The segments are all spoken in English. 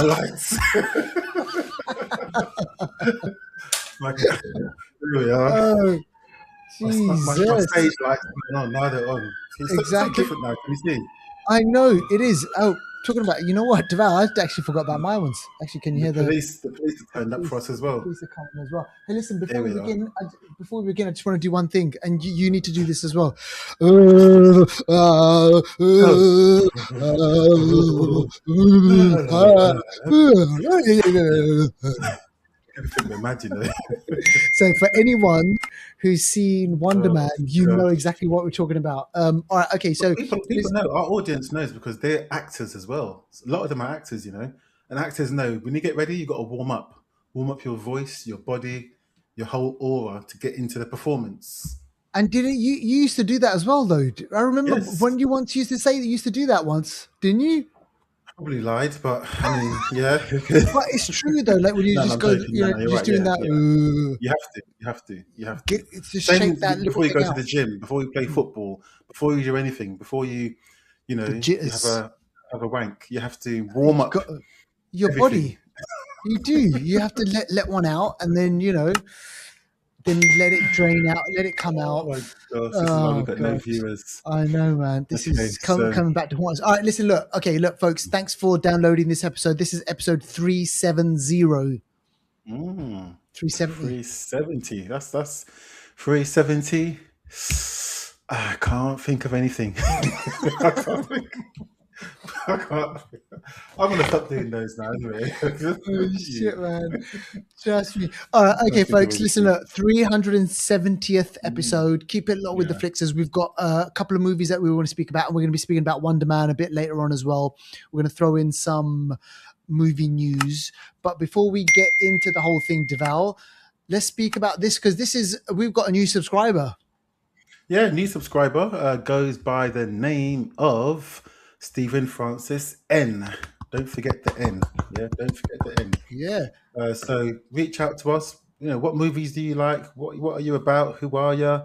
my lights. Like, here we are. Oh, My Jesus. stage lights are on. Now they're on. It's so Exactly. different now. Can you see? I know it is. Oh, talking about, you know what, Deval, I actually forgot about my ones. Actually, can you hear The police have turned up for us as well. police are coming as well. Hey, listen, Here we are. before we begin, I just want to do one thing, and you need to do this as well. Everything we imagine. So for anyone who's seen Wonder Man, you know gosh. exactly what we're talking about. All right, okay, so People know, our audience knows because they're actors as well. A lot of them are actors, you know. And actors know when you get ready, you got to warm up your voice, your body, your whole aura to get into the performance. and did it? You used to do that as well, though. I remember Yes. when you once used to say that you used to do that once, didn't you? Probably lied, but I mean, yeah. But it's true though. Like when you No, just I'm go, joking. you know, No, you're just right. doing Yeah, that. yeah. You have to. It's just Same shake that little before you thing go to out. the gym, before you play football, before you do anything, before you know, The you jitters. have a wank. You have to warm up Your everything. body. You do. You have to let one out, and then then let it drain out, let it come out. Oh my gosh, this is why we've got no gosh. viewers. I know, man. This Okay, is coming back to haunt us. All right, listen, look, folks. Thanks for downloading this episode. This is episode 370. 370. 370. That's 370. I can't think of anything. I'm gonna stop doing those now anyway. Oh, shit, man. Trust me. All right, okay, folks. Listen, look, 370th episode. Keep it low with the Flixters. We've got a couple of movies that we want to speak about, and we're going to be speaking about Wonder Man a bit later on as well. We're going to throw in some movie news. But before we get into the whole thing, Deval, let's speak about this because we've got a new subscriber. Yeah, new subscriber goes by the name of Stephen Francis N. Don't forget the N. Yeah, don't forget the N. Yeah. So reach out to us. You know, what movies do you like? What are you about? Who are you?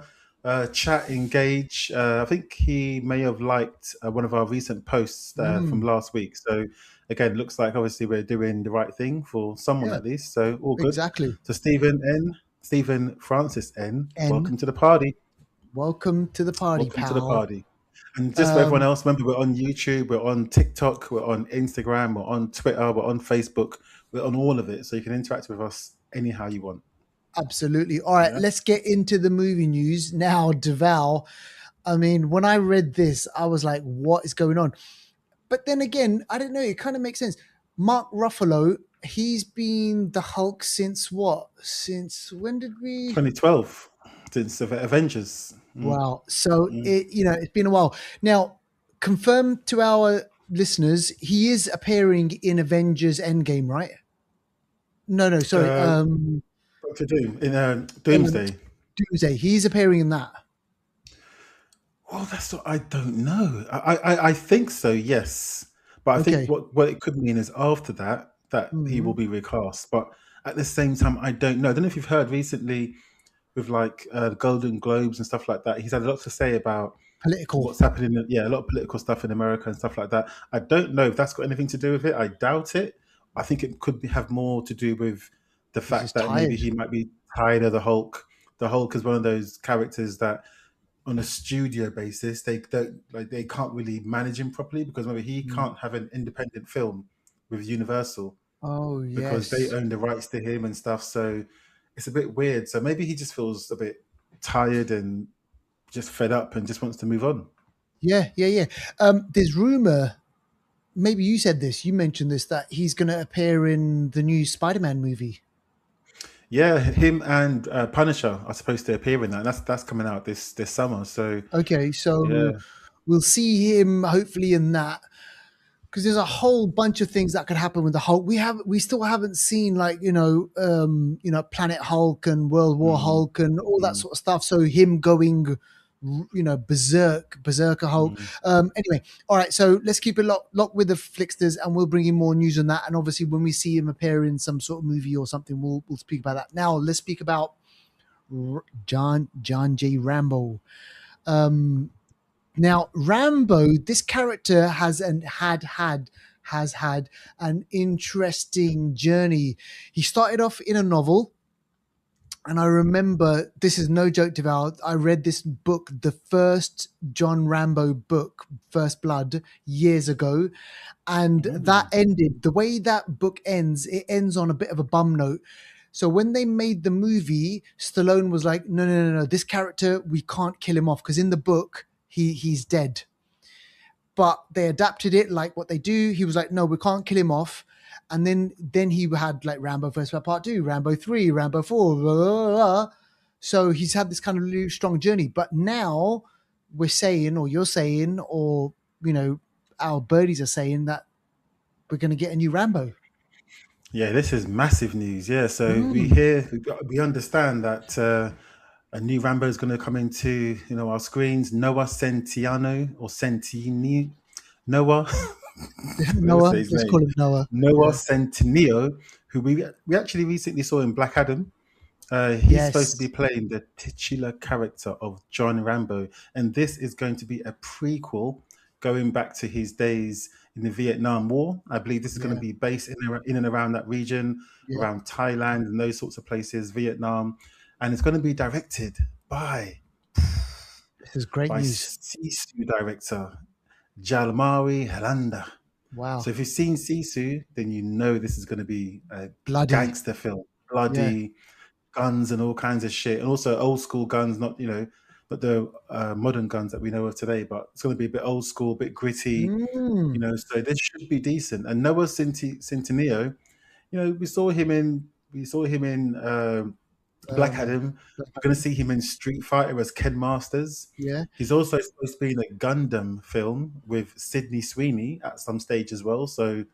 Chat, engage. I think he may have liked one of our recent posts from last week. So again, looks like obviously we're doing the right thing for someone at least. So all good. Exactly. So Stephen Francis N. Welcome to the party. Welcome to the party, Welcome pal. to the party. And just for everyone else, remember we're on YouTube, we're on TikTok, we're on Instagram, we're on Twitter, we're on Facebook, we're on all of it. So you can interact with us anyhow you want. Absolutely. All right, let's get into the movie news now, Deval. I mean, when I read this, I was like, what is going on? But then again, I don't know. It kind of makes sense. Mark Ruffalo, he's been the Hulk since what? Since when did we? 2012, since Avengers. Wow. So it's been a while. Now, confirm to our listeners, he is appearing in Avengers Endgame, right? No, sorry. Dr. Doom in Doomsday. Doomsday. He's appearing in that. Well, that's what I don't know. I think so, yes. But I think what it could mean is after that he will be recast. But at the same time, I don't know. I don't know if you've heard recently with like the Golden Globes and stuff like that. He's had a lot to say about what's happening. A lot of political stuff in America and stuff like that. I don't know if that's got anything to do with it. I doubt it. I think it could have more to do with the fact that maybe he might be tired of the Hulk. The Hulk is one of those characters that, on a studio basis, they can't really manage him properly because maybe he can't have an independent film with Universal. Oh, yes. Because they own the rights to him and stuff. So it's a bit weird. So maybe he just feels a bit tired and just fed up and just wants to move on. Yeah. There's rumor, maybe you said this, you mentioned this, that he's going to appear in the new Spider-Man movie. Yeah, him and Punisher are supposed to appear in that. And that's coming out this summer. So we'll see him hopefully in that. Because there's a whole bunch of things that could happen with the Hulk. We still haven't seen Planet Hulk and World War Hulk and all that sort of stuff. So him going, berserker Hulk. Anyway, all right. So let's keep it locked with the Flixters, and we'll bring in more news on that. And obviously, when we see him appear in some sort of movie or something, we'll speak about that. Now let's speak about John J. Rambo. Now, Rambo, this character had has had an interesting journey. He started off in a novel. And I remember, this is no joke, Deval, I read this book, the first John Rambo book, First Blood, years ago. And that ended, the way that book ends, it ends on a bit of a bum note. So when they made the movie, Stallone was like, no, this character, we can't kill him off, because in the book, he's dead. But they adapted it like what they do. He was like, no, we can't kill him off. And then he had like Rambo First Blood Part 2, Rambo 3, Rambo 4, blah, blah, blah. So he's had this kind of really strong journey. But now we're saying, or you're saying, or, our birdies are saying that we're going to get a new Rambo. Yeah, this is massive news. Yeah, so we understand that a new Rambo is going to come into our screens. Noah Centineo or Centini, Noah. Noah, let's call him Noah. Noah Centineo, who we actually recently saw in Black Adam. He's supposed to be playing the titular character of John Rambo, and this is going to be a prequel going back to his days in the Vietnam War. I believe this is going to be based in and around that region, around Thailand and those sorts of places, Vietnam, and it's going to be directed by this is great news. Sisu director Jalmari Helanda. Wow. So if you've seen Sisu, then you know this is going to be a gangster film. Bloody, guns and all kinds of shit. And also old school guns, not the modern guns that we know of today, but it's going to be a bit old school, a bit gritty, so this should be decent. And Noah Centineo, we saw him in Black Adam. We're going to see him in Street Fighter as Ken Masters. Yeah. He's also supposed to be in a Gundam film with Sydney Sweeney at some stage as well. So,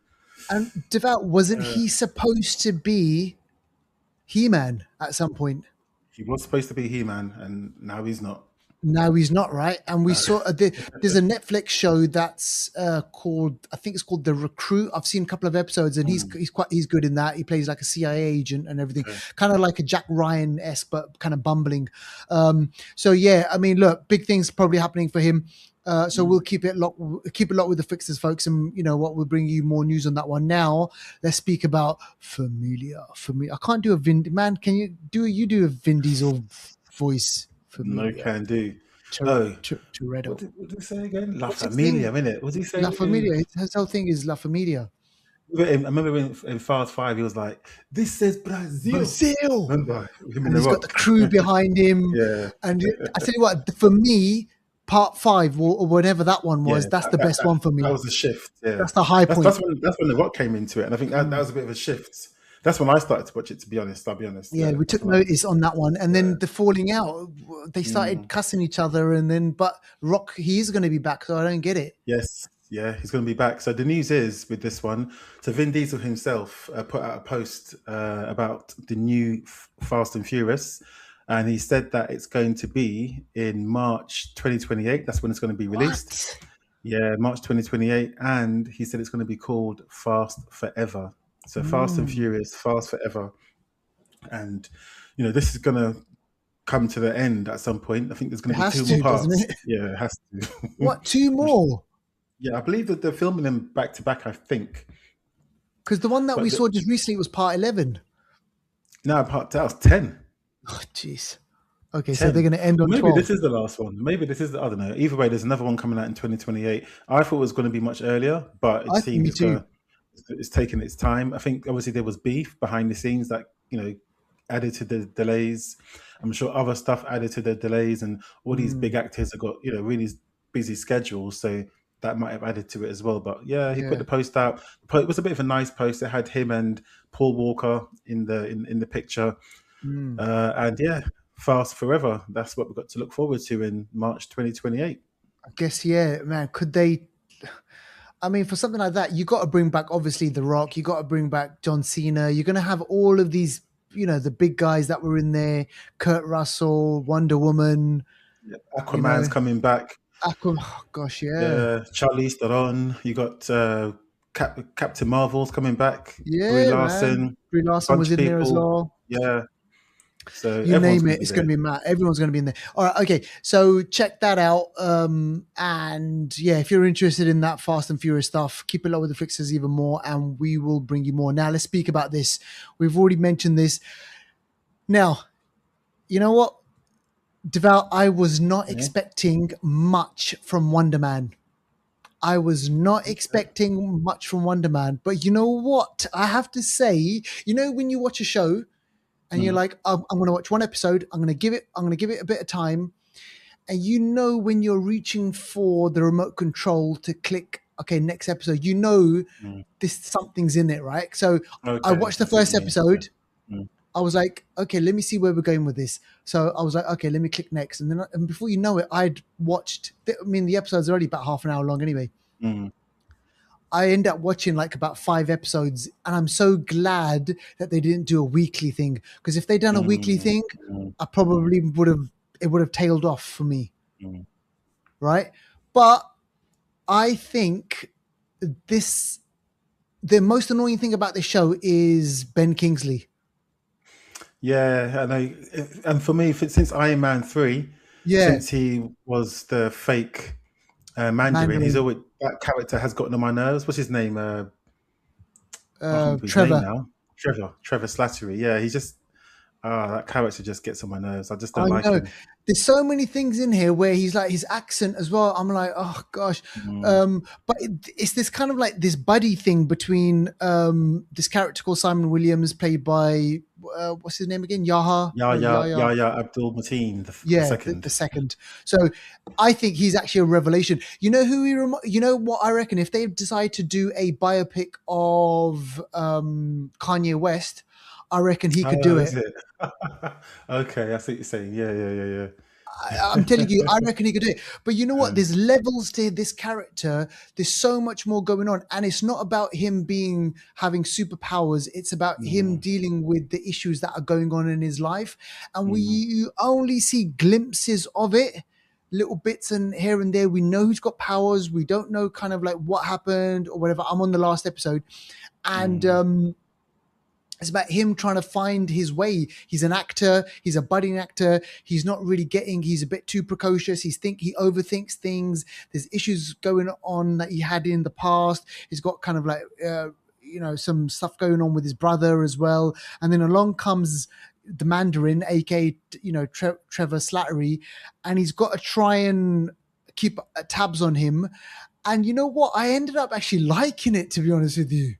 and Devout, wasn't he supposed to be He-Man at some point? He was supposed to be He-Man, and now he's not. Now he's not, right? And we saw there's a Netflix show that's called, I think it's called The Recruit. I've seen a couple of episodes, and he's good in that. He plays like a CIA agent and everything, kind of like a Jack Ryan-esque, but kind of bumbling. So yeah, I mean, look, big things probably happening for him. So we'll keep it locked with the Flixters, folks, and what, we'll bring you more news on that one. Now let's speak about Familia. I can't do a man. Can you do a Vin Diesel voice? Familia. No, can do. Toretto. What did he say again? La Familia, innit? What did he say? La Familia. His whole thing is La Familia. I remember in Fast 5, he was like, "This says Brazil." Remember? And he's got the crew behind him. Yeah. And I tell you what, for me, Part 5 or whatever that one was, that's the best one for me. That was a shift. Yeah, that's the high point. That's when The Rock came into it, and I think that was a bit of a shift. That's when I started to watch it. To be honest, I'll be honest. Yeah, we took notice on that one, and then the falling out. They started cussing each other, and then Rock, he is going to be back, so I don't get it. Yes, yeah, he's going to be back. So the news is with this one. So Vin Diesel himself put out a post about the new Fast and Furious. And he said that it's going to be in March 2028. That's when it's going to be released. What? Yeah, March 2028. And he said it's going to be called Fast Forever. So Fast and Furious, Fast Forever. And, this is going to come to the end at some point. I think there's going to be 2 more parts. Doesn't it? Yeah, it has to. What, 2 more? Yeah, I believe that they're filming them back to back, I think. Because the one that we saw just recently was part 11. No, that was 10. Oh, jeez. Okay, 10. So they're going to end on 12. Maybe this is the last one. Maybe this is I don't know. Either way, there's another one coming out in 2028. I thought it was going to be much earlier, but it seems it's taking its time. I think obviously there was beef behind the scenes that, added to the delays. I'm sure other stuff added to the delays, and all these big actors have got, really busy schedules. So that might have added to it as well. But yeah, he put the post out. It was a bit of a nice post. It had him and Paul Walker in the picture. And yeah, Fast Forever. That's what we've got to look forward to in March 2028. I guess, yeah, man. Could they? I mean, for something like that, you got to bring back obviously The Rock. You got to bring back John Cena. You're going to have all of these, the big guys that were in there. Kurt Russell, Wonder Woman. Yeah, Aquaman's coming back. Oh, gosh, yeah. Charlize Theron. You got Captain Marvel's coming back. Yeah, Brie Larson. Man. Brie Larson was in there as well. Yeah. So You everyone's name going it, to be it's going to there. be mad. Everyone's going to be in there. All right, okay. So check that out. And yeah, if you're interested in that Fast and Furious stuff, keep it low with the Flixters even more, and we will bring you more. Now let's speak about this. We've already mentioned this. Now, you know what, Devout, I was not Yeah. expecting much from Wonder Man. I was not Okay. expecting much from Wonder Man, but you know what? I have to say, you know, when you watch a show and you're Mm, like, I'm going to watch one episode, I'm going to give it a bit of time, and you know when you're reaching for the remote control to click, okay, next episode, you know mm. this something's in it, right? So I Okay, watched I the see what you first mean. Yeah. episode. Mm, I was like, okay, let me see where we're going with this. So I was like, okay, let me click next, and then and before you know it, I'd watched. I mean, the episode's already about half an hour long anyway. mm, I end up watching like about 5 episodes, and I'm so glad that they didn't do a weekly thing, because if they'd done a weekly mm, thing, mm, I mm, probably would have tailed off for me, mm. right? But I think this the most annoying thing about this show is Ben Kingsley. Yeah, I know. And for me, since Iron Man 3, Yeah, since he was the fake Mandarin, he's Mandarin, always that character has gotten on my nerves. What's his name? I can't remember his name Trevor. now. Trevor Slattery. Yeah, he just that character just gets on my nerves. I just don't I like know. him. There's so many things in here where he's like his accent as well. I'm like, oh gosh. Mm, But it's this kind of like this buddy thing between this character called Simon Williams, played by what's his name again? Yaha? No, Yahya. Yahya Abdul Mateen the Yeah, the second. second. So I think he's actually a revelation. You know who you know what I reckon? If they decide to do a biopic of Kanye West, I reckon he could do Oh, is it. it? Okay, I see what you're saying. Yeah. I'm telling you, I reckon he could do it. But you know what? Um, There's levels to this character. There's so much more going on, and it's not about him having superpowers. It's about him mm, dealing with the issues that are going on in his life, and we mm, you only see glimpses of it, little bits and here and there. We know who's got powers. We don't know kind of like what happened or whatever. I'm on the last episode, and mm. it's about him trying to find his way. He's an actor. He's a budding actor. He's not really getting. He's a bit too precocious. He overthinks things. There's issues going on that he had in the past. He's got kind of like some stuff going on with his brother as well. And then along comes the Mandarin, aka Trevor Slattery, and he's got to try and keep tabs on him. And you know what? I ended up actually liking it, to be honest with you.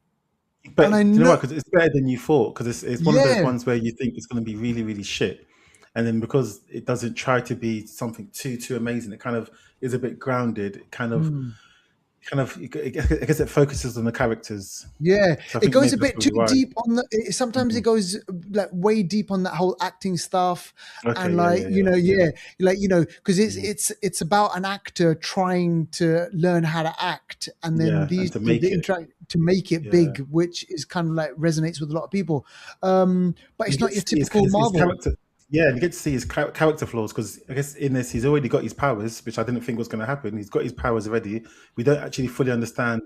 And I But you know know, what? Because it's better than you thought. Because it's one of those yeah. ones where you think it's going to be really, really shit, and then because it doesn't try to be something too amazing, it kind of is a bit grounded. It I guess it focuses on the characters. Yeah, So I it think goes maybe a that's bit too probably why. deep on sometimes it Mhm. goes like way deep on that whole acting stuff, Okay, and like yeah, because it's mhm, it's about an actor trying to learn how to act, and then yeah, these and to two make they it, interact to make it yeah. big, which is kind of like resonates with a lot of people. But You it's get not to your see typical his Marvel. character. Yeah, you get to see his character flaws because I guess in this he's already got his powers, which I didn't think was going to happen. He's got his powers already. We don't actually fully understand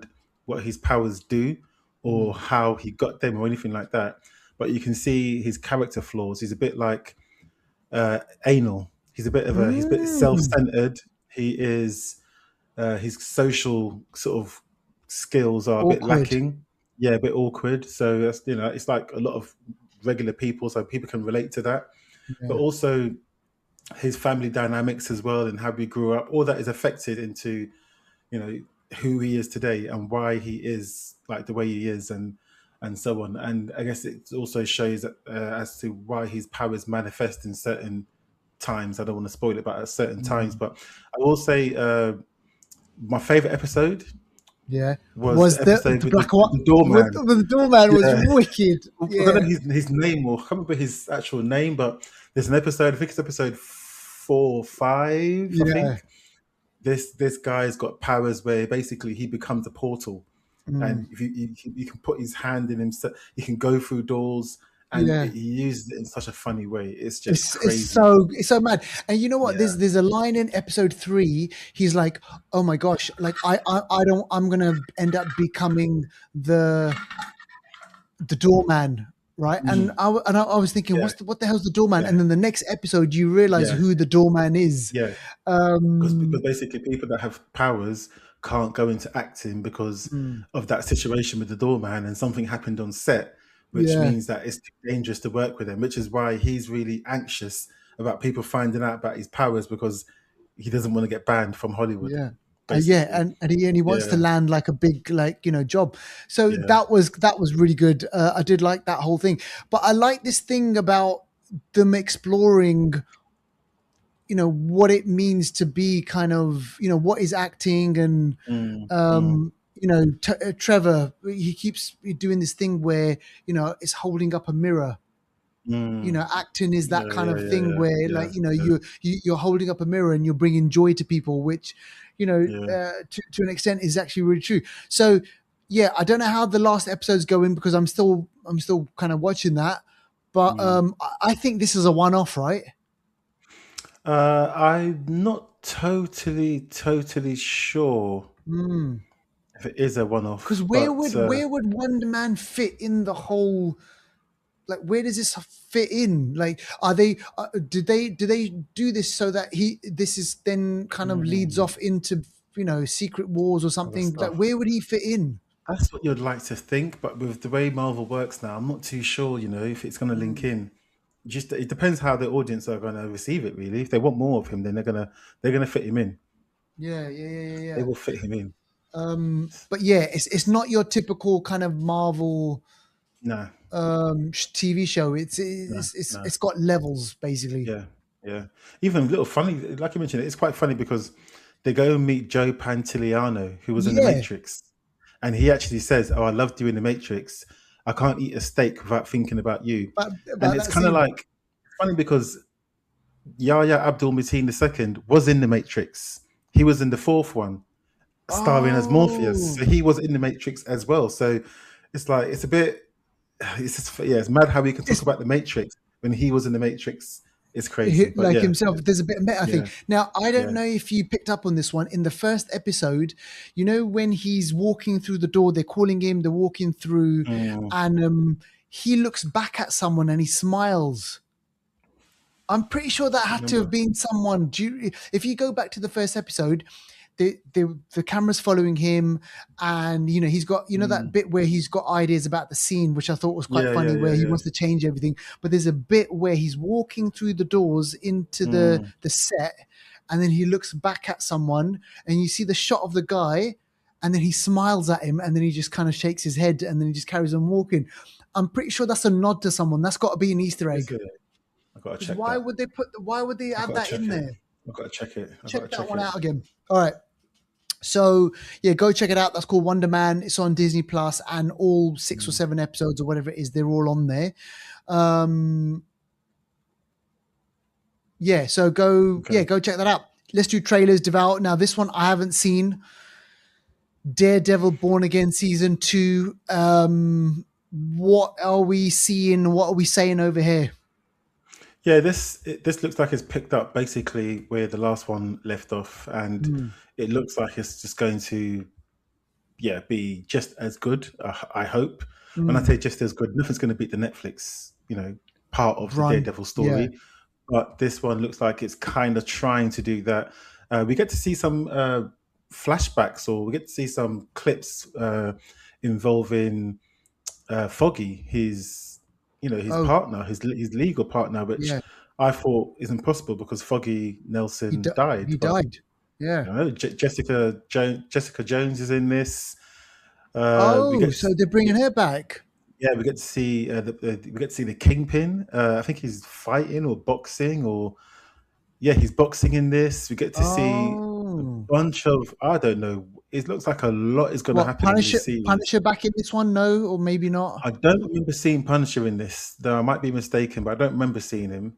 what his powers do or Mm. how he got them or anything like that. But you can see his character flaws. He's a bit like anal. He's a bit Mm. self-centered. He is his social sort of skills are a bit Awkward. lacking. Yeah, a bit awkward. So that's it's like a lot of regular people, so people can relate to that. But Yeah. also his family dynamics as well and how he grew up. All that is affected into you know who he is today and why he is like the way he is and so on. And I guess it also shows that as to why his powers manifest in certain times. I don't want to spoil it, but at certain times. Mm. But I will say my favorite episode Yeah. was Was the episode the with black one the doorman. with the doorman was Yeah, wicked. I don't Yeah. know his name or I can't remember his actual name, but there's an episode. I think it's episode 4 or 5. I Yeah. think this guy's got powers where basically he becomes a portal, Mm. and if you can put his hand in himself, he can go through doors, and Yeah. he uses it in such a funny way. It's just crazy. It's so mad. And you know what? Yeah. There's a line in episode 3. He's like, "Oh my gosh! Like I I'm gonna end up becoming the doorman, right? And Mm, I was thinking, yeah, what the hell's the doorman? yeah, And then the next episode, you realize yeah, who the doorman is. yeah. Because Um, basically people that have powers can't go into acting because mm, of that situation with the doorman, and something happened on set, which yeah, means that it's too dangerous to work with him, which is why he's really anxious about people finding out about his powers, because he doesn't want to get banned from Hollywood, yeah. Yeah, basically. and he wants to Yeah, land like a big job. So yeah. that was really good. I did like that whole thing, but I like this thing about them exploring what it means to be kind of what is acting. And Mm, mm, Trevor, he keeps doing this thing where it's holding up a mirror. mm. Acting is that Yeah, kind yeah, of yeah, thing yeah, where, yeah, like, yeah, you're holding up a mirror and you're bringing joy to people, which yeah. to an extent is actually really true. So yeah, I don't know how the last episode's going because I'm still kind of watching that, but Mm. I think this is a one-off, right? I'm not totally sure Mm. if it is a Because one-off, where but would where would Wonder Man fit in the whole? Like, where does this fit in? Like, are they do they do this so that this is then kind of leads mm, off into Secret Wars or other something? Like, stuff. where would he fit in? That's what you'd like to think, but with the way Marvel works now, I'm not too sure, if it's going to link Mm. in. Just it depends how the audience are going to receive it. Really, if they want more of him, then they're gonna fit him in. Yeah, yeah, yeah, yeah, They yeah. will fit him in. But yeah, it's not your typical kind of Marvel No, TV show. It's no, it's it's no. it's got levels basically. Yeah, yeah. Even little funny, like you mentioned, it's quite funny because they go and meet Joe Pantoliano, who was in the Yeah, Matrix, and he actually says, "Oh, I loved you in the Matrix. I can't eat a steak without thinking about you." And about it's that kind of scene. like funny because Yahya Abdul Mateen II was in the Matrix. He was in the fourth one, starring as Morpheus. Oh, So he was in the Matrix as well. So it's like it's a bit, it's just yeah, it's mad how we can talk it's about the Matrix when he was in the Matrix. It's crazy, but like yeah, himself. There's a bit of meta thing. yeah, Now, I don't yeah. know if you picked up on this one in the first episode. When he's walking through the door, they're calling him. They're walking through, Mm, and he looks back at someone and he smiles. I'm pretty sure that had to have remember? been someone. If you go back to the first episode, the camera's following him, and he's got that Mm, bit where he's got ideas about the scene, which I thought was quite yeah, yeah, funny, yeah, where he yeah. wants to change everything. But there's a bit where he's walking through the doors into the Mm, the set, and then he looks back at someone, and you see the shot of the guy, and then he smiles at him, and then he just kind of shakes his head, and then he just carries on walking. I'm pretty sure that's a nod to someone. That's got to be an Easter is egg. it? I gotta Because check that. why would they I add gotta that in check it. there? I gotta check it. I gotta Check that check one it. out again. All right. So yeah, go check it out. That's called Wonder Man. It's on Disney Plus, and all 6 or 7 episodes or whatever it is, they're all on there. Um, yeah, so Okay. go check that out. Let's do trailers, Devout. Now, this one I haven't seen. Daredevil Born Again season 2. What are we seeing? What are we saying over here? Yeah, this looks like it's picked up basically where the last one left off, and Mm, it looks like it's just going to be just as good. I hope. When I mm, say just as good, nothing's going to beat the Netflix part of the run. Daredevil Yeah. story, but this one looks like it's kind of trying to do that. We get to see some flashbacks, or we get to see some clips involving Foggy, his Oh, partner, his legal partner, which yeah. I thought is impossible because Foggy He Nelson di- died. he But died. Yeah. Jessica Jones is in this. We Oh, get so they're bringing her back. yeah, we get to see we get to see the Kingpin. I think he's fighting or boxing, or yeah, he's boxing in this. We get to see a Oh, bunch of, I don't know. It looks like a lot is going to what happen in this series. Punisher back in this one? No, or maybe not. I don't remember seeing Punisher in this, though I might be mistaken, but I don't remember seeing him.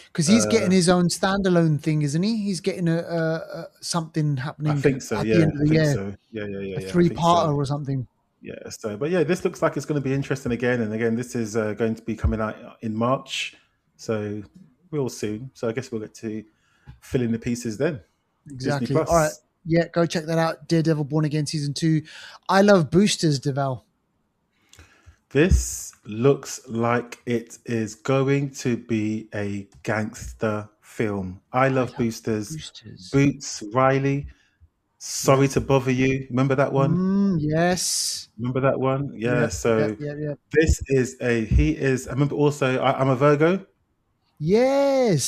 Because he's getting Uh, his own standalone thing, isn't he? He's getting a something I happening think so. at the Yeah, end of I the think year, so. Yeah, yeah, yeah, a yeah. I think so. three-parter or something. Yeah. So, but yeah, this looks like it's going to be interesting again. And again, this is going to be coming out in March, so real soon. So I guess we'll get to fill in the pieces then. Disney Exactly. All right. Plus. Yeah, go check that out. Daredevil Born Again season 2. I love boosters, Deval. This looks like it is going to be a gangster film. I I love love Boosters. Boosters. Boots, Riley, Sorry Yep. to Bother You. Remember that one? Yes. Remember that one? Yeah. Yep. Yep. So Yep. Yep. this is he is, I remember also, I'm a Virgo. Yeah, Yes.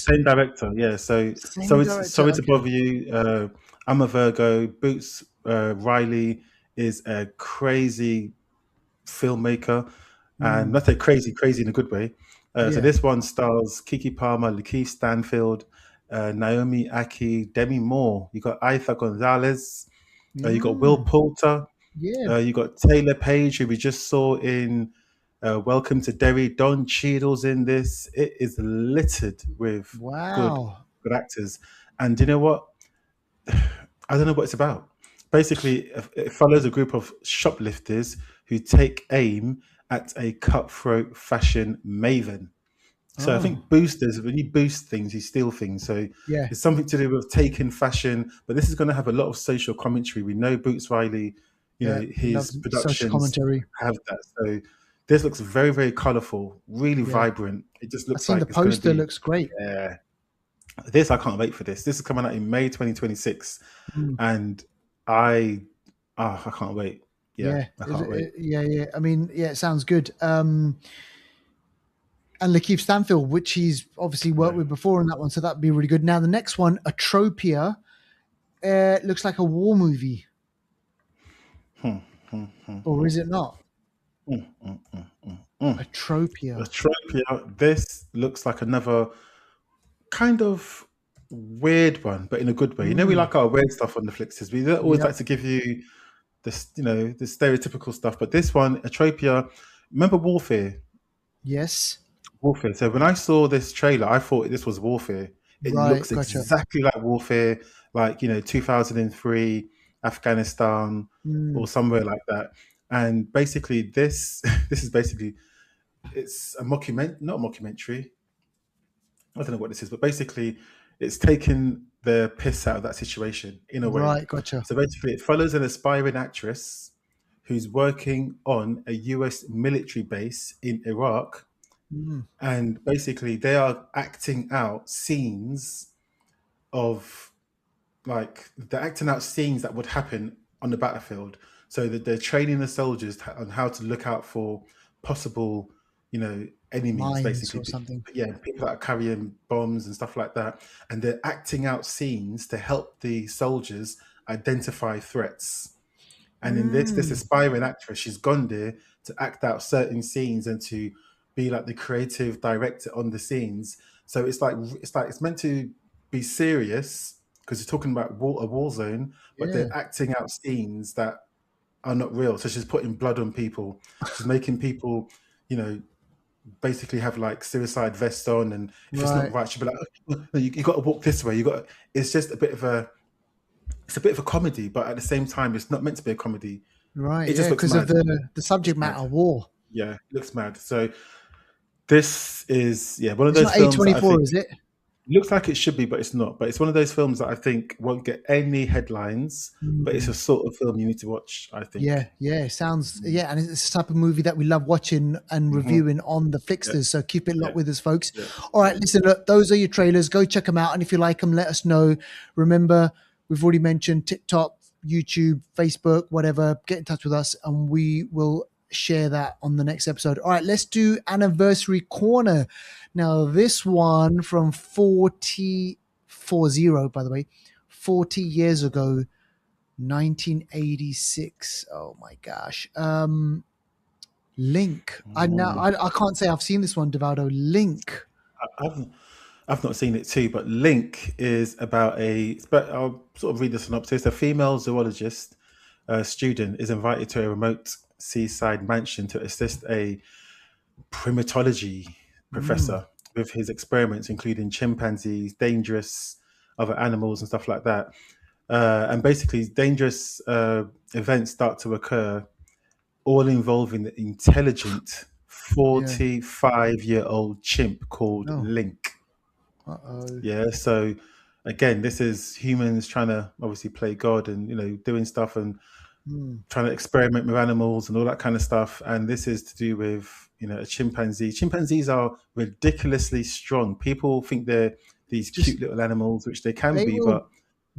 same director. Yeah. So Same director. sorry to Okay. bother you. I'm a Virgo. Boots Riley is a crazy filmmaker, and Mm. not a crazy in a good way. So Yeah. this one stars Kiki Palmer, Lakeith Stanfield, Naomi Aki, Demi Moore. You got Aitha Gonzalez. You got Will Mm. Poulter. Yeah. You got Taylor Page, who we just saw in Welcome to Derry. Don Cheadle's in this. It is littered with good Wow. good actors. And you know what? I don't know what it's about. Basically, it follows a group of shoplifters who take aim at a cutthroat fashion maven. So I Oh. think boosters, when you boost things, you steal things. So Yeah. it's something to do with taking fashion, but this is going to have a lot of social commentary. We know Boots Riley, Yeah. He his loves social productions commentary. have that. So this looks very, very colorful, really Yeah. vibrant. It just I've looks seen the like it's going to poster. be, Looks great. yeah. This, I can't wait for this. This is coming out in May 2026. Mm. And I can't wait. Yeah, Yeah. I can't wait. Yeah. Yeah. I mean, yeah, it sounds good. And Lakeith Stanfield, which he's obviously worked Yeah. with before in that one, so that'd be really good. Now the next one, Atropia, looks like a war movie, Hmm, hmm, or is it not? hmm, hmm, hmm, hmm, hmm. Atropia. Atropia, this looks like another kind of weird one, but in a good way. You know, we Mm. like our weird stuff on the Flixters. We don't always Yep. like to give you this, the stereotypical stuff. But this one, Atropia, remember Warfare? Yes. Warfare. So when I saw this trailer, I thought this was Warfare. It Right. looks Gotcha. exactly like Warfare, like 2003, Afghanistan, Mm. or somewhere like that. And basically, this this is basically it's a not a mockumentary. I don't know what this is, but basically, it's taken the piss out of that situation in a way. Right. Gotcha. So basically, it follows an aspiring actress who's working on a US military base in Iraq, Mm. and basically, they are acting out scenes of like they're acting out scenes that would happen on the battlefield. So that they're training the soldiers on how to look out for possible, enemies, Mines basically. or something. Yeah, people that are carrying bombs and stuff like that. And they're acting out scenes to help the soldiers identify threats. And in this Mm. aspiring actress, she's gone there to act out certain scenes and to be like the creative director on the scenes. So it's meant to be serious because you're talking about a war zone, but Yeah. they're acting out scenes that are not real. So she's putting blood on people. She's making people, you know, basically have like suicide vests on, and if it's not Right. right, she'll be like, "Oh, no, you got to walk this way. You got." It's just it's a bit of a comedy, but at the same time, it's not meant to be a comedy. Right. It just Yeah. looks Because of mad. the It's subject mad. matter, war. Yeah, it looks mad. So this is one of It's those not films that I A24, think is it? looks like it should be, but it's not. But it's one of those films that I think won't get any headlines, but it's a Mm. sort of film you need to watch, I think. Yeah, yeah, sounds yeah, and it's the type of movie that we love watching and Hmm. reviewing on the Yeah, Flixters. So keep it yeah, locked with us, folks. yeah, All right, listen, look, those are your trailers. Go check them out, and if you like them, let us know. Remember, we've already mentioned TikTok, YouTube, Facebook, whatever. Get in touch with us, and we will share that on the next episode. All right, let's do anniversary corner. Now, this one from 40, by the way, 40 years ago. 1986. Oh my gosh. Link. Mm. I can't say I've seen this one, Devaldo. Link. I've I've not seen it too, but Link is about I'll sort of read the synopsis. A female zoologist student is invited to a remote seaside mansion to assist a primatology Mm, professor with his experiments, including chimpanzees, dangerous other animals, and stuff like that. And basically, dangerous events start to occur, all involving the intelligent yeah. 45-year-old chimp called Oh. Link. Uh-oh. Yeah. So again, this is humans trying to obviously play God and doing stuff, and trying to experiment with animals and all that kind of stuff. And this is to do with, a chimpanzee. Chimpanzees are ridiculously strong. People think they're these Just cute little animals, which they can they be, will but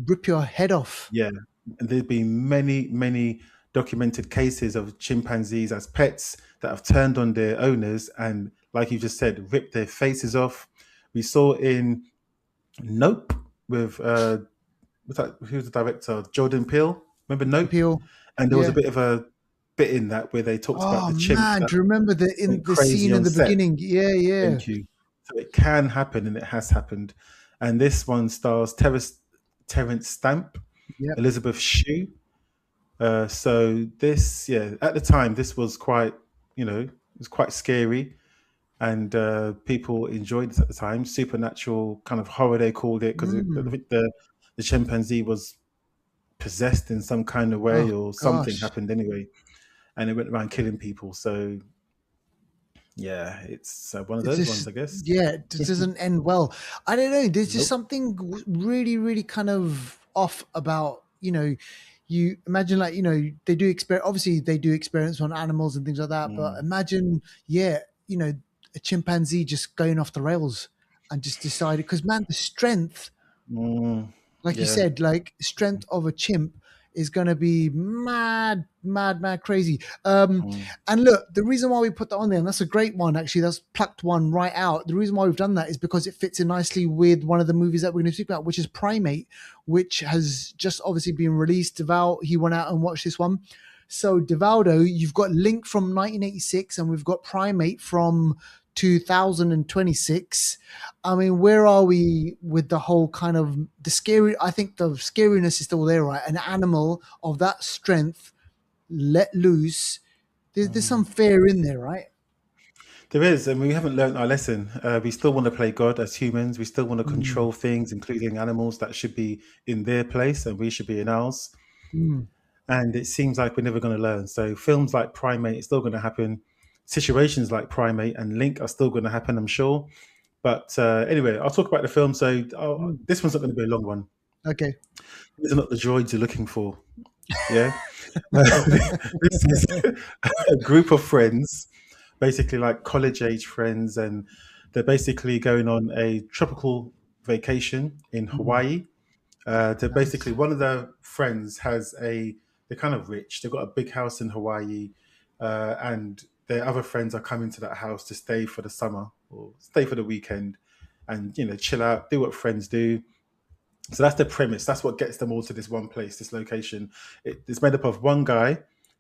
rip your head off. yeah, and there's been many, many documented cases of chimpanzees as pets that have turned on their owners and, like you just said, ripped their faces off. We saw in Nope with who's the director? Jordan Peele. Remember Nope? Peel. And there was a Yeah. bit of a bit in that where they talked about Oh the chimp man, that do you remember in went the crazy scene in on the set. beginning? Yeah, yeah. Thank you. So it can happen, and it has happened. And this one stars Terence Stamp, Yep. Elizabeth Shue. So this, yeah, at the time, this was quite, it was quite scary, and people enjoyed it at the time. Supernatural kind of horror, they called it, because I think the chimpanzee was possessed in some kind of way, Oh or something gosh. happened anyway, and it went around killing people. So yeah, it's one of It's those ones, just, I guess. yeah, it just doesn't end well. I don't know. There's just Nope. something really, really kind of off about, you imagine, like, they do obviously they do experiments on animals and things like that, but Mm, imagine, yeah, a chimpanzee just going off the rails and just decided, because man, the strength, like you yeah. said, like strength of a chimp is going to be mad, mad, mad crazy. Mm, And look, the reason why we put that on there, and that's a great one, actually, that's plucked one right out. The reason why we've done that is because it fits in nicely with one of the movies that we're going to speak about, which is Primate, which has just obviously been released. Deval, he went out and watched this one. So Devaldo, you've got Link from 1986, and we've got Primate from 2026. I mean, where are we with the whole kind of the scary? I think the scariness is still there, right? An animal of that strength let loose. There's some mm. fear in there, right? There is, and we haven't learned our lesson. We still want to play God as humans. We still want to Mm, control things, including animals that should be in their place and we should be in ours. mm, And it seems like we're never going to learn. So films like Primate is still going to happen. Situations like Primate and Link are still going to happen, I'm sure. But anyway, I'll talk about the film. So mm. this one's not going to be a long one. Okay. These are not the droids you're looking for. Yeah. This is a group of friends, basically like college age friends, and they're basically going on a tropical vacation in Mm, Hawaii. They're basically, nice. one of their friends they're kind of rich. They've got a big house in Hawaii, and their other friends are coming to that house to stay for the summer or stay for the weekend, and chill out, do what friends do. So that's the premise. That's what gets them all to this one place, this location. It's made up of one guy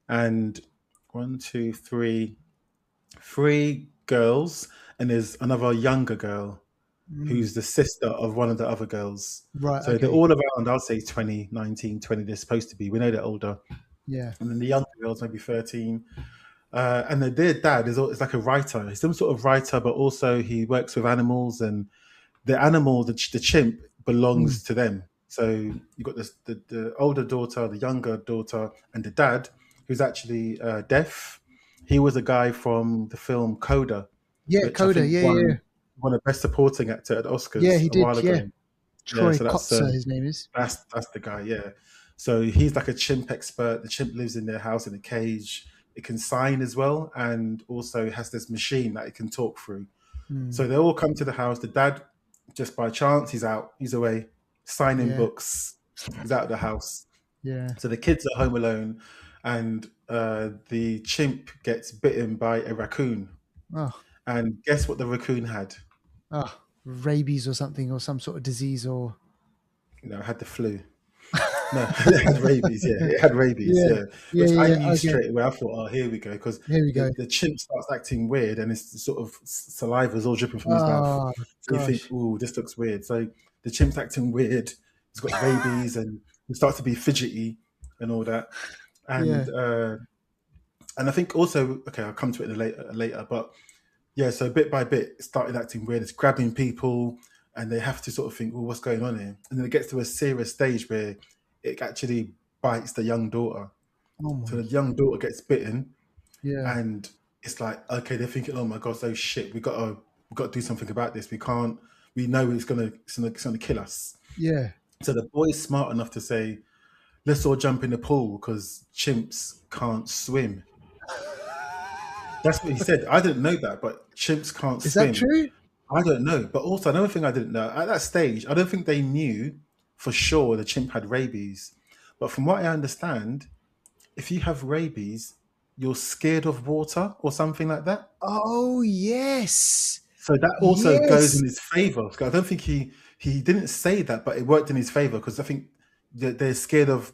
and one, two, three girls, and there's another younger girl Mm, who's the sister of one of the other girls. right. So they're Okay. all around, I'll say 20, 19, 20. They're supposed to be. We know they're older. Yeah. And then the younger girl's maybe 13. And their dad is like a writer. He's some sort of writer, but also he works with animals, and the animal, the chimp, Mm, belongs to them. So you've got the older daughter, the younger daughter, and the dad, who's actually deaf. He was a guy from the film Coda, yeah. which I Coda. think Yeah. Yeah. won a Best Supporting Actor at Yeah. Oscars He a while did. ago. Yeah. Yeah, Troy so Kotzer, his name is. that's the guy. Yeah, so he's like a chimp expert. The chimp lives in their house in a cage. It can sign as well, and also has this machine that it can talk through. Mm, So they all come to the house. The dad, just by chance, he's out. He's away signing yeah. books. He's out of the house. Yeah. So the kids are home alone, and the chimp gets bitten by a raccoon. Oh. And guess what the raccoon had? Oh. Rabies or something, or some sort of disease, or Had the flu. No, it had rabies. Yeah, it had rabies. yeah. Yeah, Yeah. which I Yeah. knew Okay. straight away. I thought, oh, here we go, because Here we go. the chimp starts acting weird, and it's sort of saliva is all dripping from his mouth. Oh So you think, gosh. oh, this looks weird. So the chimp's acting weird. He's got rabies, and he starts to be fidgety and all that. Yeah. And I think also, okay, I'll come to it in later, but yeah, so bit by bit, it started acting weird. It's grabbing people, and they have to sort of think, well, what's going on here? And then it gets to a serious stage where it actually bites the young daughter. Oh So my. the young daughter gets bitten, Yeah. and it's like, okay, they're thinking, oh my god, so shit, we got to do something about this. We can't. We know it's gonna kill us. Yeah. So the boy's smart enough to say, let's all jump in the pool because chimps can't swim. That's what he said. I didn't know that, but chimps can't Is that swim. true? I don't know. But also, another thing I didn't know, at that stage, I don't think they knew for sure the chimp had rabies. But from what I understand, if you have rabies, you're scared of water or something like that. Oh, yes. So that also goes in Yes. his favor. I don't think he didn't say that, but it worked in his favor because I think they're scared of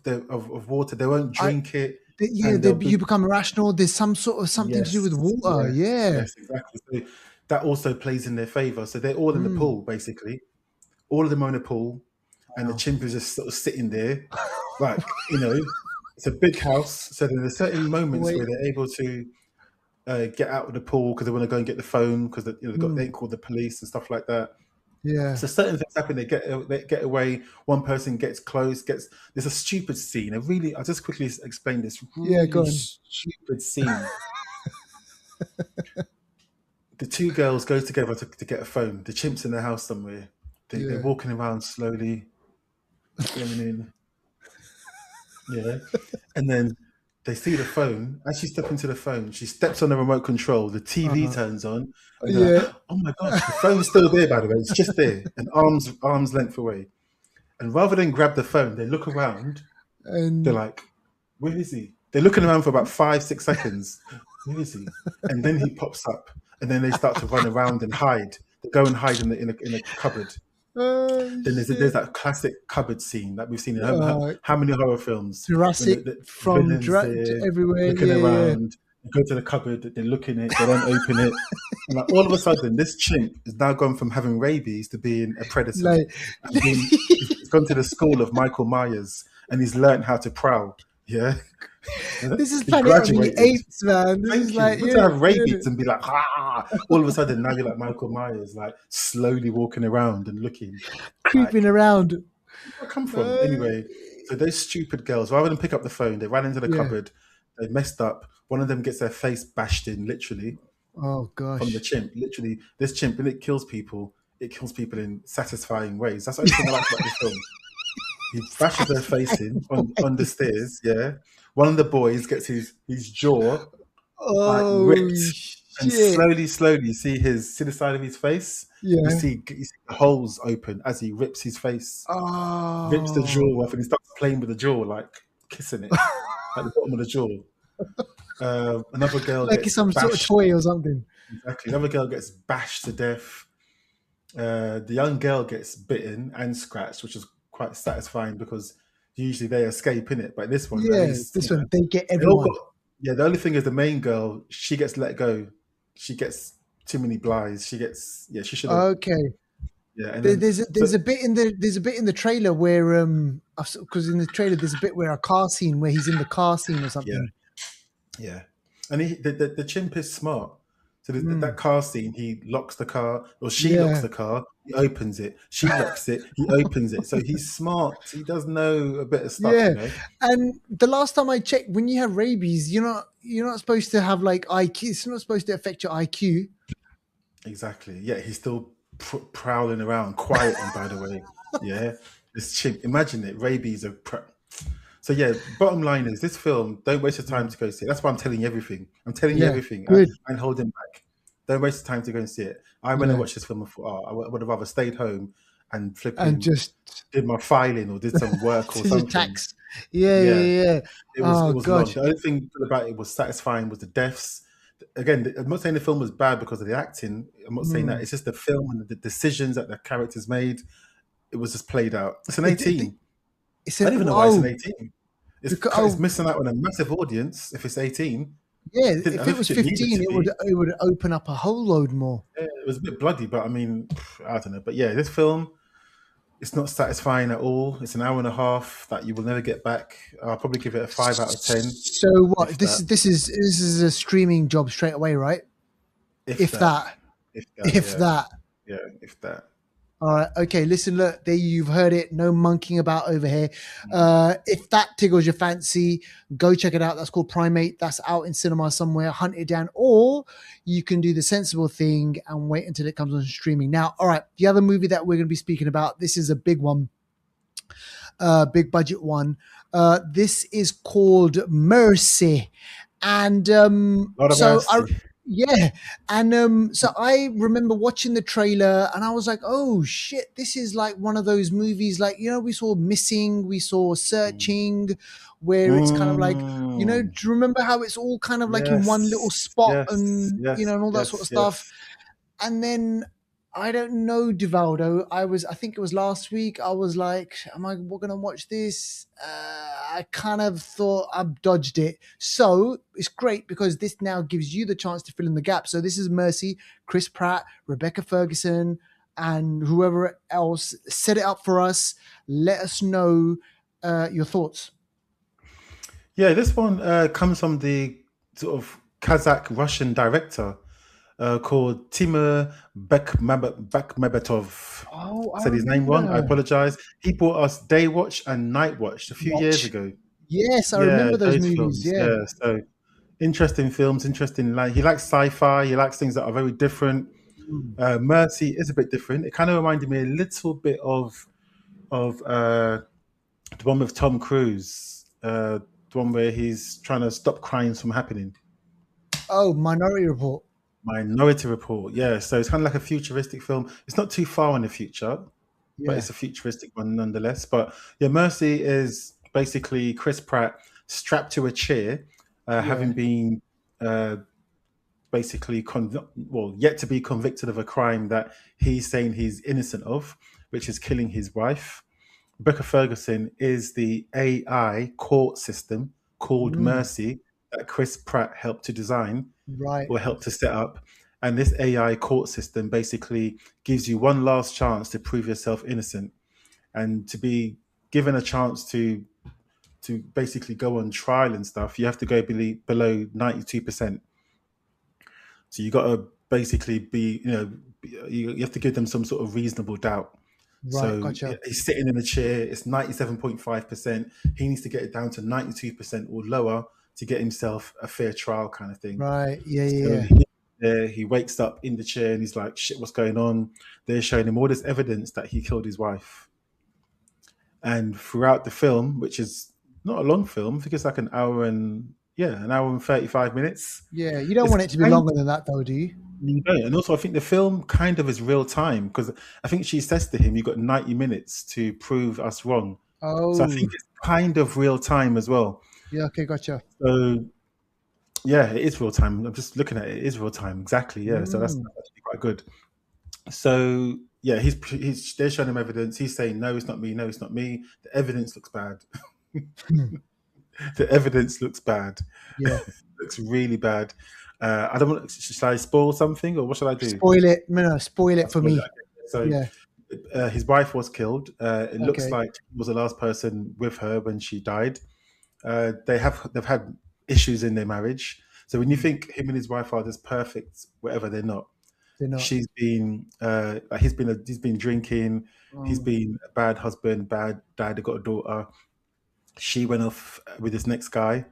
water. They won't drink it, and they'll You be become irrational. There's some sort of something to do yes, with water. yes, Yeah. yes, exactly. So that also plays in their favor. So they're all in the Mm. pool basically. All of them are in the pool, and the Wow. chimp is just sort of sitting there, like it's a big house. So there's certain moments Wait. where they're able to get out of the pool because they want to go and get the phone because they call the police and stuff like that. Yeah. So certain things happen. They get away. One person gets close. There's a stupid scene. I'll just quickly explain this Yeah, go really on. stupid scene. The two girls go together to get a phone. The chimp's in the house somewhere. They're Yeah. walking around slowly, going in. Yeah, and then they see the phone. As she steps into the phone, she steps on the remote control. The TV Uh-huh. turns on, and they're Yeah. like, "Oh my gosh, the phone's still there! By the way, it's just there, an arm's length away." And rather than grab the phone, they look around. They're And like, "Where is he?" They're looking around for about 5-6 seconds. Where is he? And then he pops up, and then they start to run around and hide. They go and hide in a cupboard. oh Then there's shit. that classic cupboard scene that we've seen in Uh, how many horror films when Jurassic the from villains there everywhere. looking Yeah, yeah. around, they go to the cupboard, they look in it, they don't open it, and like all of a sudden, this chimp has now gone from having rabies to being a predator, Like and he's gone to the school of Michael Myers, and he's learned how to prowl. Yeah, this is he Planet of the graduated. Apes, man. This is Thank you. like Good to have yeah. rabies and be like, ah. All of a sudden, now you're like Michael Myers, like slowly walking around and looking Creeping like, around. where I come from? Uh, Anyway, so those stupid girls, rather than pick up the phone, they ran into the yeah. cupboard, they messed up. One of them gets their face bashed in, literally, Oh from the gosh. chimp. Literally, this chimp, when it kills people in satisfying ways. That's the only thing I like about this film. He bashes their face in on the stairs, yeah. One of the boys gets his jaw like Oh ripped, and shit. slowly you see the side of his face. You Yeah. see the holes open as he rips his face, rips the Oh. jaw off, and he starts playing with the jaw, like kissing it at the bottom of the jaw. Another girl Like gets some sort of bashed. toy or something. Exactly. Another girl gets bashed to death. The young girl gets bitten and scratched, which is quite satisfying because usually they escape in it. But this one, at Yeah, least, this one they get they all everyone. got. Yeah, the only thing is the main girl, she gets let go. She gets too many blighs. She should have. Okay. Yeah, and then There's a bit in the trailer where because in the trailer there's a bit where a car scene where he's in the car scene or something. yeah, and the chimp is smart. So that car scene, he locks the car, or she locks the car. He opens it. She locks it. He opens it. So he's smart. He does know a bit of stuff, Yeah, and the last time I checked, when you have rabies, you're not supposed to have like IQ. It's not supposed to affect your IQ. Exactly. Yeah, he's still prowling around, quieting. By the way, yeah, this chimp. Imagine it. Rabies are. So yeah, bottom line is this film. Don't waste your time to go see it. That's why I'm telling you everything. I'm telling you Yeah, everything. good. I'm holding back. Don't waste your time to go and see it. I went and watched this film before. I would have rather stayed home and And flipping just did my filing or did some work or to your something. tax. Yeah. It was long. The only thing good about it was satisfying was the deaths. Again, I'm not saying the film was bad because of the acting. I'm not saying that. It's just the film and the decisions that the characters made. It was just played out. It's an 18. I don't even know why it's an 18. It's missing out on a massive audience if it's 18. Yeah, if it was 15, it would open up a whole load more. Yeah, it was a bit bloody, but I mean, I don't know. But yeah, this film, it's not satisfying at all. It's an hour and a half that you will never get back. I'll probably give it a 5 out of 10. So what? This is a streaming job straight away, right? If that. Yeah, if that. All right. Okay. Listen, look, there you've heard it. No monkeying about over here. If that tickles your fancy, go check it out. That's called Primate. That's out in cinema somewhere. Hunt it down. Or you can do the sensible thing and wait until it comes on streaming. Now, all right. The other movie that we're going to be speaking about, this is a big one. big budget one. This is called Mercy, and A lot of so I. mercy. Yeah, and so I remember watching the trailer, and I was like, "Oh shit, this is like one of those movies, like we saw Missing, we saw Searching, where it's kind of like, do Mm. you remember how it's all kind of like in one little Yes, spot, yes, and yes, and all that sort of yes, stuff?" yes. And then I don't know, Divaldo. I think it was last week. I was like, "Am I gonna watch this?" I kind of thought I've dodged it. So it's great because this now gives you the chance to fill in the gap. So this is Mercy, Chris Pratt, Rebecca Ferguson, and whoever else. Set it up for us. Let us know your thoughts. Yeah, this one comes from the sort of Kazakh Russian director called Timur Bekmambetov. Oh, I Said his name wrong. I remember. apologize. He brought us Day Watch and Night Watch a few years Watch. ago. Yes, I Yeah, remember those those movies. films. Yeah. Yeah, so interesting films. Interesting. Like he likes sci-fi. He likes things that are very different. Mm. Mercy is a bit different. It kind of reminded me a little bit of the one with Tom Cruise. The one where he's trying to stop crimes from happening. Oh, Minority Report. Minority Report, yeah. So it's kind of like a futuristic film. It's not too far in the future, but Yeah. it's a futuristic one nonetheless. But yeah, Mercy is basically Chris Pratt strapped to a chair, Yeah. having been basically yet to be convicted of a crime that he's saying he's innocent of, which is killing his wife. Rebecca Ferguson is the AI court system called Mm. Mercy that Chris Pratt helped to design Right. or help to set up. And this AI court system basically gives you one last chance to prove yourself innocent and to be given a chance to basically go on trial and stuff. You have to go below 92%. So you got to basically be, you have to give them some sort of reasonable doubt. Right. So Gotcha. he's sitting in a chair. It's 97.5%. He needs to get it down to 92% or lower to get himself a fair trial, kind of thing. Right. Yeah. Yeah. So Yeah. he wakes up in the chair and he's like, "Shit, what's going on?" They're showing him all this evidence that he killed his wife. And throughout the film, which is not a long film, I think it's like an hour and 35 minutes. Yeah. You don't It's want it to be kind longer than that, though, do you? You don't. And also, I think the film kind of is real time because I think she says to him, "You got 90 minutes to prove us wrong." So I Oh. think it's kind of real time as well. Yeah. Okay. Gotcha. So yeah, it is real time. I'm just looking at it. It is real time, exactly. Yeah, so that's Mm. actually quite good. So yeah, he's they're showing him evidence. He's saying, "No, it's not me. No, it's not me." The evidence looks bad. Hmm. The evidence looks bad. Yeah. Looks really bad. I don't want. Should I spoil something, or what should I do? Spoil it. No, spoil I'll it for spoil it. me. Okay. So Yeah. his wife was killed. It looks Okay. like he was the last person with her when she died. They've had issues in their marriage. So when you Mm. think him and his wife are just perfect, whatever, they're not. They're not. She's been he's been drinking. He's Mm. been a bad husband, bad dad. They got a daughter. She went off with this next guy,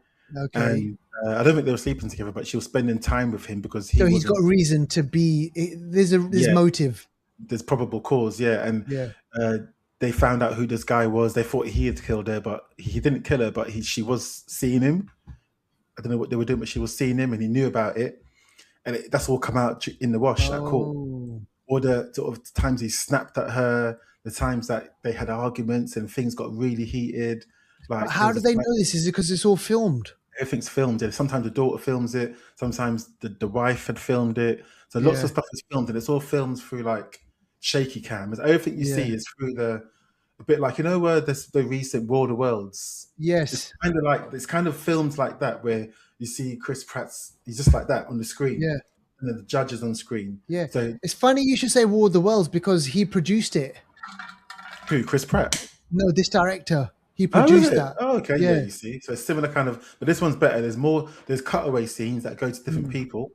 Okay. and I don't think they were sleeping together, but she was spending time with him because he So he's got wasn't. a reason to be. There's Yeah, motive. there's probable cause. Yeah, and Yeah. uh, they found out who this guy was. They thought he had killed her, but he didn't kill her. But she was seeing him. I don't know what they were doing, but she was seeing him, and he knew about it. And that's all come out in the wash at court. Oh. All the sort of times he snapped at her, the times that they had arguments and things got really heated. But Like there how was do this they know this? Is it because it's all filmed? everything's filmed. And sometimes the daughter films it. Sometimes the wife had filmed it. So lots of Yeah. stuff is filmed, and it's all filmed through like shaky cams. Everything you Yeah. see is through a bit like where this the recent World of Worlds. Yes. It's kind of filmed like that where you see Chris Pratt's he's just like that on the screen, Yeah. and then the judge is on screen. Yeah. So It's funny you should say War of the Worlds because he produced it. who? Chris Pratt. No, this director. He Oh, is produced it? that. Oh, okay. Yeah, Yeah. you see. So it's similar kind of, but this one's better. There's cutaway scenes that go to different Mm. people,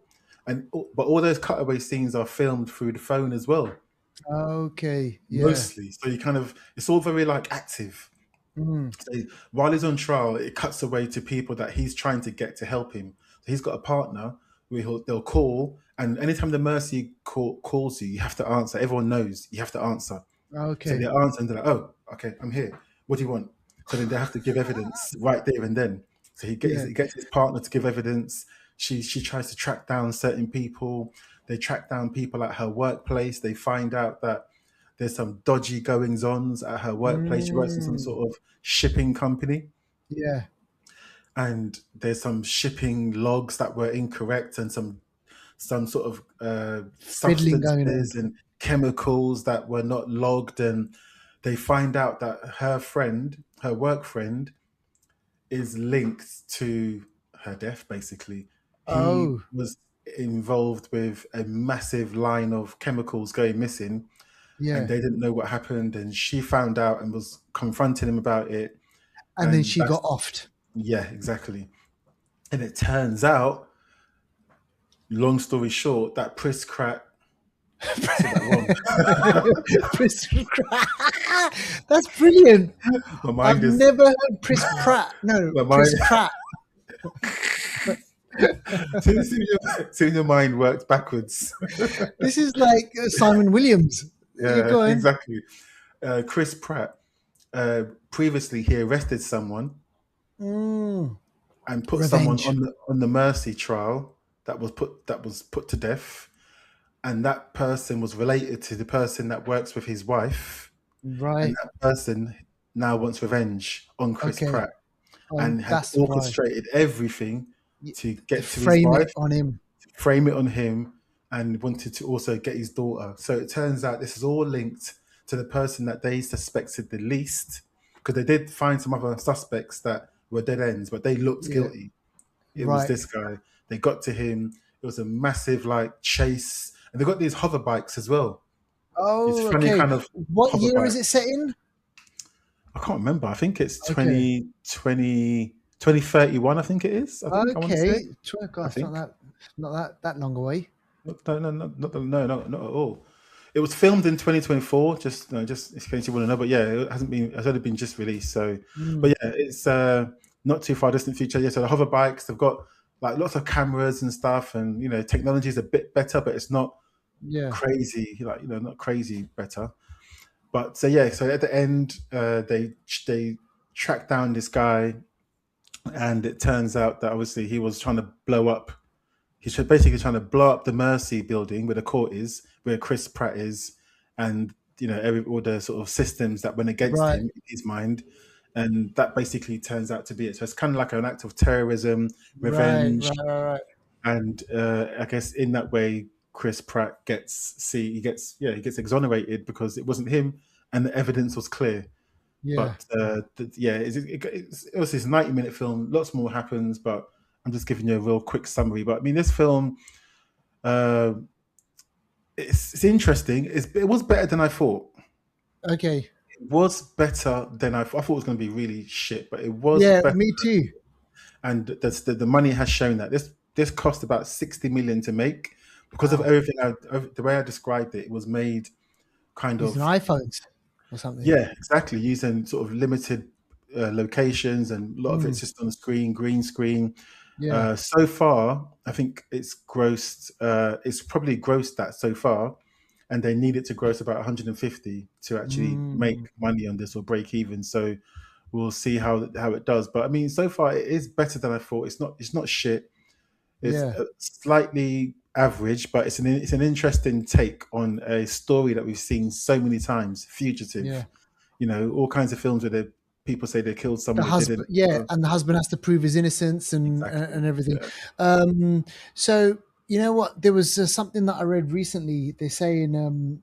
but all those cutaway scenes are filmed through the phone as well, Okay. Yeah. mostly. So it's all very like active. Mm. So while he's on trial, it cuts away to people that he's trying to get to help him. So he's got a partner where they'll call, and anytime the Mercy calls you, you have to answer. Everyone knows you have to answer. So they Okay. answer and they're like, "Oh, okay, I'm here." what do you want? So then they have to give evidence right there and then. So Yeah. he gets his partner to give evidence. She tries to track down certain people. They track down people at her workplace. They find out that there's some dodgy goings ons at her workplace. She works in some Mm. sort of shipping company, Yeah. and there's some shipping logs that were incorrect, and some sort of Fiddling going on. substances and chemicals that were not logged. And they find out that her work friend, is linked to her death, basically. He Oh, was involved with a massive line of chemicals going missing, and yeah. they didn't know what happened. And she found out and was confronting him about it. And then And she got offed. yeah, exactly. And it turns out, long story short, that Chris Pratt, I said that wrong. That's brilliant. My I've mind is, never heard Chris Pratt. No, my mind, Chris Pratt. soon your mind works backwards. This is like Simon Williams. You're Yeah, going. exactly. Chris Pratt, previously he arrested someone Mm, and put someone revenge. on the mercy trial that was put to death, and that person was related to the person that works with his wife, and Right. that person now wants revenge on Chris Okay. Pratt and had That's why. orchestrated everything to To get to his frame it wife, on him. frame it on him, and wanted to also get his daughter. So it turns out this is all linked to the person that they suspected the least, because they did find some other suspects that were dead ends, but they looked Yeah. guilty. It was Right. this guy. They got to him. It was a massive like chase, and they got these hover bikes as well. These Oh, funny okay. kind of What hover year is bikes. it set in? I can't remember. I think it's Okay. 2031. I think it is. I want to say. Okay. I Gosh, think. not that long away. Not at all. It was filmed in 2024. Just in case you want to know. But yeah, it hasn't been. It's only been just released. So, but Mm, yeah, it's not too far distant future. Yeah, so the hover bikes, they've got like lots of cameras and stuff, and technology is a bit better, but it's not yeah. crazy. Like not crazy better. But so yeah, so at the end, they track down this guy, and it turns out that obviously he was trying to blow up. He's basically trying to blow up the Mercy building where the court is, where Chris Pratt is, and all the sort of systems that went against Right. him in his mind, and that basically turns out to be it. So it's kind of like an act of terrorism, Right. revenge, Right. Right. Right. and I guess in that way, Chris Pratt he gets exonerated because it wasn't him, and the evidence was clear. Yeah. But yeah, it was this 90-minute film. Lots more happens, but I'm just giving you a real quick summary. But I mean, this film, uh, it's interesting. It was better than I thought. Okay. It was better than I thought. I thought it was going to be really shit, but it was Yeah. better. Me too. And the money has shown that this cost about 60 million to make because of Wow. everything. The way I described it, it was made kind Using of. iPhones or something. Yeah, exactly. Using sort of limited locations, and a lot of it's Mm, just on screen, green screen. yeah. So far, I think it's grossed. It's probably grossed that so far, and they need it to gross about 150 to actually make Mm, money on this or break even. So we'll see how it does. But I mean, so far it is better than I thought. It's not shit. It's yeah. slightly average, but it's an interesting take on a story that we've seen so many times. Fugitive, Yeah. all kinds of films where people say they killed The someone they husband, didn't. yeah, and the husband has to prove his innocence Exactly. and everything. Yeah. So you know what? There was something that I read recently. They're saying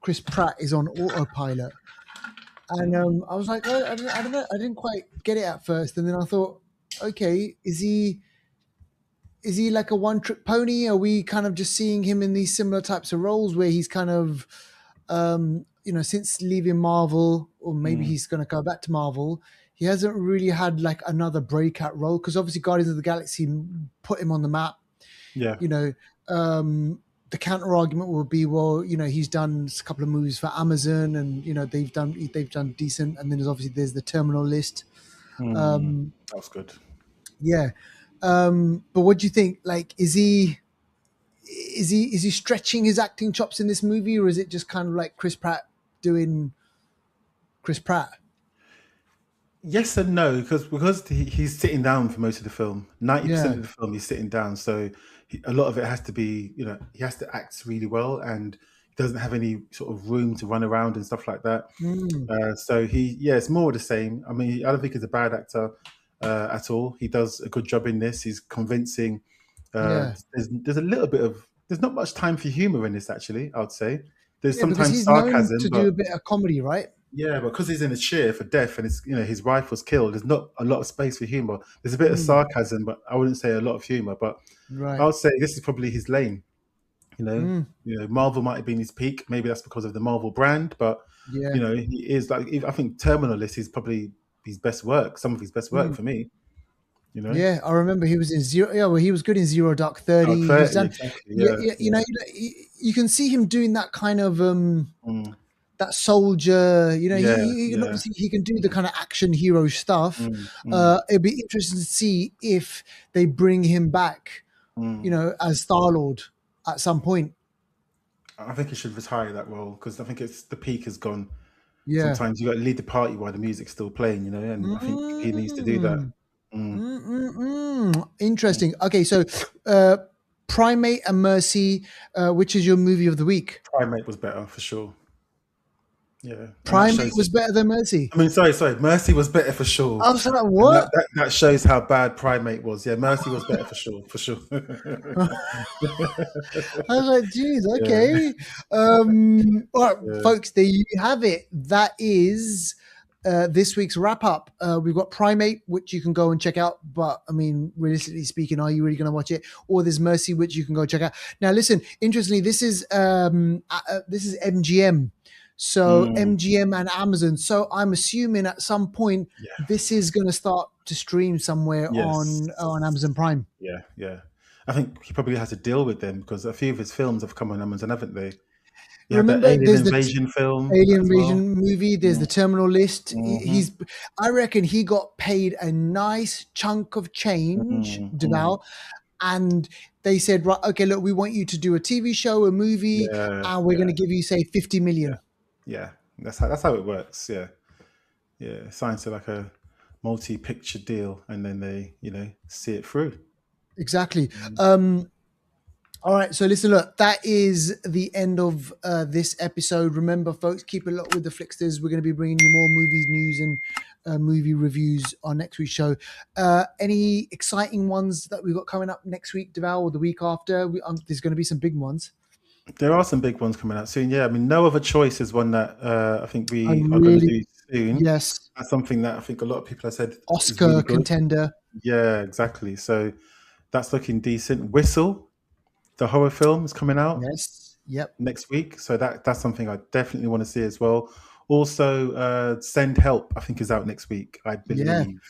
Chris Pratt is on autopilot, and I was like, oh, I don't know, I didn't quite get it at first, and then I thought, okay, is he like a one trick pony? Are we kind of just seeing him in these similar types of roles where he's kind of since leaving Marvel, or maybe Mm, he's going to go back to Marvel, he hasn't really had like another breakout role because obviously Guardians of the Galaxy put him on the map. yeah. You know, the counter argument will be, well, he's done a couple of movies for Amazon, and they've done decent. And then there's the Terminal List. Mm, Um, that was good. yeah, but what do you think? Like, is he stretching his acting chops in this movie, or is it just kind of like Chris Pratt doing Chris Pratt? Yes and no, because he's sitting down for most of the film. 90% Yeah. of the film he's sitting down, so a lot of it has to be, he has to act really well, and he doesn't have any sort of room to run around and stuff like that. Mm. So it's more of the same. I mean, I don't think he's a bad actor at all. He does a good job in this. He's convincing. Yeah. There's a little bit of there's not much time for humor in this, actually. I would say there's Yeah, because sometimes he's known sarcasm, to do a but bit of comedy, right? yeah, but because he's in a chair for death and it's his wife was killed, there's not a lot of space for humor. There's a bit of Mm. sarcasm, but I wouldn't say a lot of humor. But I Right. would say this is probably his lane. Mm. Marvel might have been his peak. Maybe that's because of the Marvel brand, but Yeah. he is like I think Terminal List is probably his best work, some of his best work Mm. for me. Yeah, I remember he was in Zero. Yeah, well, he was good in Zero Dark 30. He's 30, done. exactly. Yeah, Yeah, yeah, yeah. you can see him doing that kind of Mm, that soldier. yeah, he can yeah. obviously he can do the kind of action hero stuff. Mm, mm, It'd be interesting to see if they bring him back, mm. as Star-Lord at some point. I think he should retire that role because I think it's the peak has gone. Yeah. Sometimes you got to lead the party while the music's still playing, and I think he needs to do that. Mm. Mm. Mm. Interesting. Okay, so Primate and Mercy, which is your movie of the week? Primate was better for sure. Yeah, and that Primate shows. was better than Mercy. I mean, sorry, Mercy was better for sure, I was like, and what? that shows how bad Primate was. Yeah, Mercy was better for sure, for sure. I was like, geez, Yeah, okay. All right, yeah, folks, there you have it. That is this week's wrap up. We've got Primate, which you can go and check out. But I mean, realistically speaking, are you really going to watch it? Or there's Mercy, which you can go check out. Now, listen, interestingly, this is MGM. So MGM and Amazon. So I'm assuming at some point yeah, this is going to start to stream somewhere yes, on Amazon Prime. yeah, yeah. I think he probably has to deal with them because a few of his films have come on Amazon, haven't they? You had the Remember, Alien there's the Invasion film Alien as well. Invasion movie. There's the Terminal List. Mm-hmm. I reckon he got paid a nice chunk of change, Mm-hmm. Deval, and they said, right, okay, look, we want you to do a TV show, a movie, Yeah, and we're going to give you, say, 50 yeah, million. yeah. That's how it works. Yeah, yeah. Signed to like a multi-picture deal, and then they see it through. Exactly. All right, so listen, look, that is the end of this episode. Remember, folks, keep it locked with the Flixters. We're going to be bringing you more movies, news, and movie reviews on next week's show. Any exciting ones that we've got coming up next week, Deval, or the week after? There's going to be some big ones. There are some big ones coming out soon. Yeah, I mean, No Other Choice is one that I think I we are going to really, do soon. yes, That's something that I think a lot of people have said is Oscar really good. contender. Yeah, exactly. So that's looking decent. Whistle, the horror film, is coming out Yes, yep, next week. So that's something I definitely want to see as well. Also, Send Help, I think, is out next week, I yeah, believe.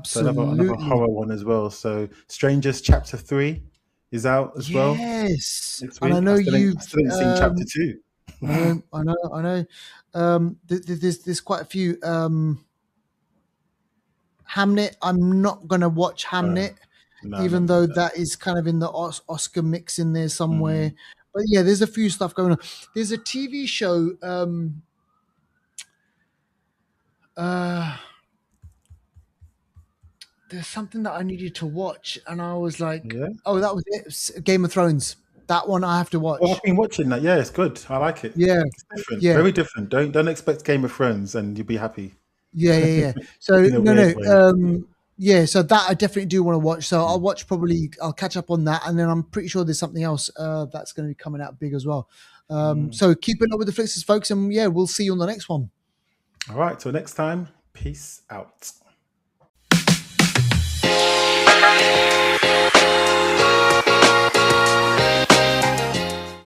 So another absolutely. horror one as well. So Strangers Chapter 3 is out as well Yes, next and I week. I know still ain't, you've. I still ain't seen Chapter 2. I know. There's quite a few. Hamnet. I'm not gonna watch Hamnet, No, not even me though either. that is kind of in the Oscar mix in there somewhere. Mm. But yeah, there's a few stuff going on. There's a TV show. There's something that I needed to watch, and I was like, Yeah. "Oh, that was it." Game of Thrones. That one I have to Oh, I've watch. been watching that. Yeah, it's good. I like it. Yeah, It's different, yeah. very different. Don't expect Game of Thrones, and you'll be happy Yeah. So in a no, weird no. way. Yeah, so that I definitely do want to watch. So Mm. I'll watch probably. I'll catch up on that, and then I'm pretty sure there's something else that's going to be coming out big as well. Mm. So keep it up with the Flixers, folks, and yeah, we'll see you on the next one. All right. Till next time. Peace out.